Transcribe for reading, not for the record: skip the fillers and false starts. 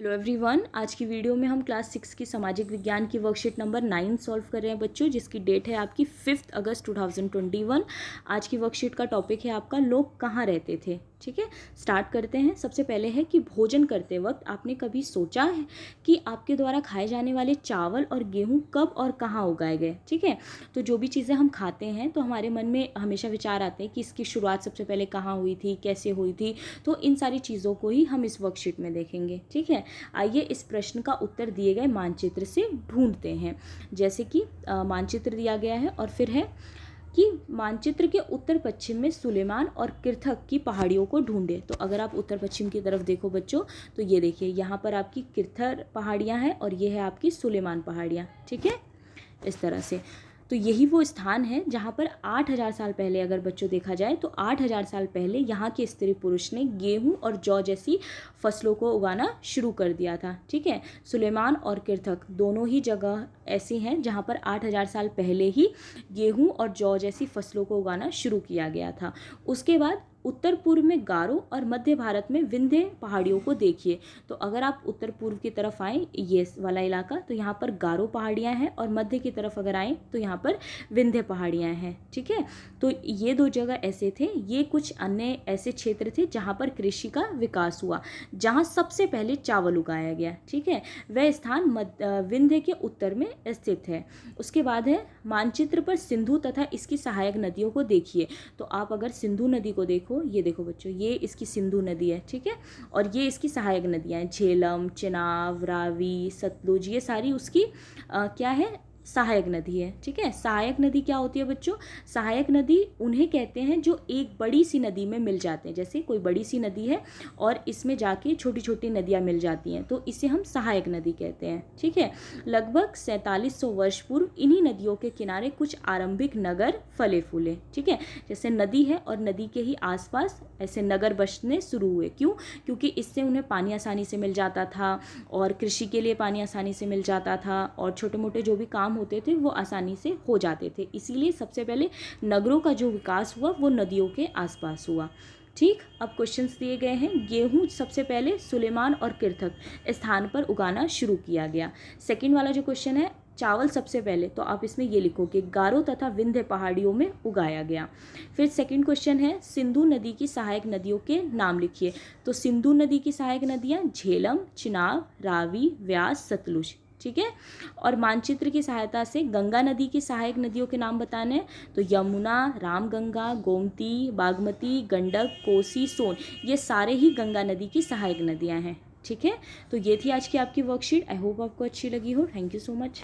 Hello everyone, आज की video में हम क्लास 6 की सामाजिक विज्ञान की वर्कशीट नंबर 9 सॉल्व कर रहे हैं बच्चों, जिसकी डेट है आपकी 5 अगस्त 2021। आज की वर्कशीट का टॉपिक है आपका लोग कहाँ रहते थे। ठीक है, स्टार्ट करते हैं। सबसे पहले है कि भोजन करते वक्त आपने कभी सोचा है कि आपके द्वारा खाए जाने वाले चावल और गेहूँ कब और कहाँ उगाए गए। ठीक है, तो जो भी चीज़ें हम खाते हैं तो हमारे मन में हमेशा विचार आते हैं कि इसकी शुरुआत सबसे पहले कहाँ हुई थी, कैसे हुई थी। तो इन सारी चीज़ों को ही हम इस वर्कशीट में देखेंगे। ठीक है, आइए इस प्रश्न का उत्तर दिए गए मानचित्र से ढूंढते हैं। जैसे कि मानचित्र दिया गया है और फिर है कि मानचित्र के उत्तर पश्चिम में सुलेमान और किर्थक की पहाड़ियों को ढूंढे। तो अगर आप उत्तर पश्चिम की तरफ देखो बच्चों, तो ये देखिए यहाँ पर आपकी किर्थर पहाड़ियाँ हैं और ये है आपकी सुलेमान पहाड़ियाँ। ठीक है, इस तरह से। तो यही वो स्थान है जहाँ पर 8000 साल पहले, अगर बच्चों देखा जाए तो 8000 साल पहले यहाँ के स्त्री पुरुष ने गेहूँ और जौ जैसी फसलों को उगाना शुरू कर दिया था। ठीक है, सुलेमान और किर्थक दोनों ही जगह ऐसी हैं जहाँ पर 8000 साल पहले ही गेहूँ और जौ जैसी फसलों को उगाना शुरू किया गया था। उसके बाद उत्तर पूर्व में गारो और मध्य भारत में विंध्य पहाड़ियों को देखिए। तो अगर आप उत्तर पूर्व की तरफ आएँ, ये वाला इलाका, तो यहाँ पर गारो पहाड़ियाँ हैं और मध्य की तरफ अगर आएँ तो यहाँ पर विंध्य पहाड़ियाँ हैं। ठीक है, तो ये दो जगह ऐसे थे। ये कुछ अन्य ऐसे क्षेत्र थे जहाँ पर कृषि का विकास हुआ, जहाँ सबसे पहले चावल उगाया गया। ठीक है, वह स्थान विंध्य के उत्तर में स्थित है। उसके बाद है मानचित्र पर सिंधु तथा इसकी सहायक नदियों को देखिए। तो आप अगर सिंधु नदी को देखो, ये देखो बच्चों, ये इसकी सिंधु नदी है। ठीक है, और ये इसकी सहायक नदियाँ हैं, झेलम, चिनाब, रावी, सतलुज, ये सारी उसकी क्या है, सहायक नदी है। ठीक है, सहायक नदी क्या होती है बच्चों? सहायक नदी उन्हें कहते हैं जो एक बड़ी सी नदी में मिल जाते हैं। जैसे कोई बड़ी सी नदी है और इसमें जाके छोटी छोटी नदियाँ मिल जाती हैं, तो इसे हम सहायक नदी कहते हैं। ठीक है, लगभग 4700 वर्ष पूर्व इन्हीं नदियों के किनारे कुछ आरंभिक नगर फले फूले। ठीक है, जैसे नदी है और नदी के ही आसपास ऐसे नगर बसने शुरू हुए। क्यों? क्योंकि इससे उन्हें पानी आसानी से मिल जाता था और कृषि के लिए पानी आसानी से मिल जाता था और छोटे मोटे जो भी काम होते थे वो आसानी से हो जाते थे। इसीलिए सबसे पहले नगरों का जो विकास हुआ वो नदियों के आसपास हुआ। ठीक, अब क्वेश्चंस दिए गए हैं। गेहूं सबसे पहले सुलेमान और किर्थक स्थान पर उगाना शुरू किया गया। सेकंड वाला जो क्वेश्चन है, चावल सबसे पहले, तो आप इसमें ये लिखोगे गारो तथा विंध्य पहाड़ियों में उगाया गया। फिर सेकंड क्वेश्चन है, सिंधु नदी की सहायक नदियों के नाम लिखिए। तो सिंधु नदी की सहायक नदियाँ झेलम, चिनाब, रावी, व्यास, सतलुज। ठीक है, और मानचित्र की सहायता से गंगा नदी की सहायक नदियों के नाम बताने हैं। तो यमुना, रामगंगा, गोमती, बागमती, गंडक, कोसी, सोन, ये सारे ही गंगा नदी की सहायक नदियां हैं। ठीक है, तो ये थी आज की आपकी वर्कशीट। आई होप आपको अच्छी लगी हो। Thank you so much.